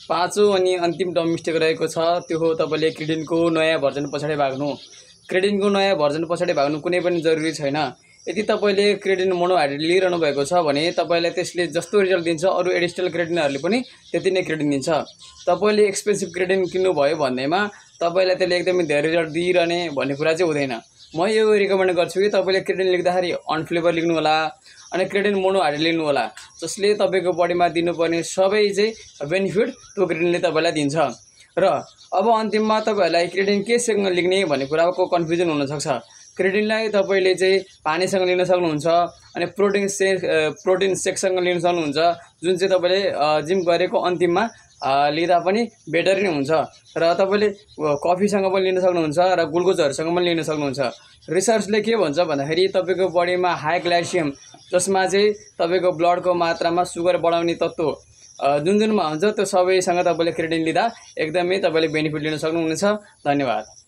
पाँचौं अनि अन्तिम टर्म मिस्टेक रहेको छ त्यो हो तपाईले क्रिएटिनको नयाँ भर्जन पछाडि भाग्नु। क्रिएटिनको नयाँ भर्जन पछाडि भाग्नु कुनै पनि जरुरी छैन। यदि तपाईले क्रिएटिन मोनोहाइड्रेट लिइरहनु भएको छ भने तपाईलाई त्यसले जस्तो रिजल्ट दिन्छ अरु एडिशनल क्रिएटिनहरुले पनि त्यति नै क्रिएटिन दिन्छ। तपाईले एक्सपेन्सिभ क्रिएटिन किन्नु भयो भन्दैमा तपाईलाई त्यसले एकदमै धेरै रिजल्ट दिइरहने भन्ने कुरा चाहिँ हुँदैन। म यो रिकमेन्ड गर्छु कि तपाईले क्रिएटिन लेख्दाखेरि अन फ्लेभर लेख्नु होला अनि क्रिएटिन मोनोहाइड्रेट लिनु होला, जसले तपाईको बडीमा दिनुपर्ने सबै चाहिँ बेनिफिट त्यो क्रिएटिनले तपाईलाई दिन्छ। र अब अन्तिममा तपाईहरुलाई क्रिएटिन केसँग लिने भन्ने कुराको कन्फ्युजन हुन सक्छ। क्रिएटिनलाई तपाईले चाहिँ पानीसँग लिन सक्नुहुन्छ अनि प्रोटिन सेकसँग लिन सक्नुहुन्छ, जुन चाहिँ तपाईले जिम गरेको अन्तिममा लिँदा पनि बेटर नै हुन्छ। र तपाईले कफीसँग पनि लिन सक्नुहुन्छ र ग्लुकोजहरुसँग पनि लिन सक्नुहुन्छ। रिसर्चले के भन्छ भन्दाखेरि तपाईको बडीमा हाई ग्लाइसियम, जसमा चाहिँ तपाईको ब्लडको मात्रामा सुगर बढाउने तत्व जुनमा हुन्छ त्यो सबैसँग तपाईले क्रिएटिन लिँदा एकदमै तपाईले बेनिफिट लिन सक्नुहुनेछ। धन्यवाद।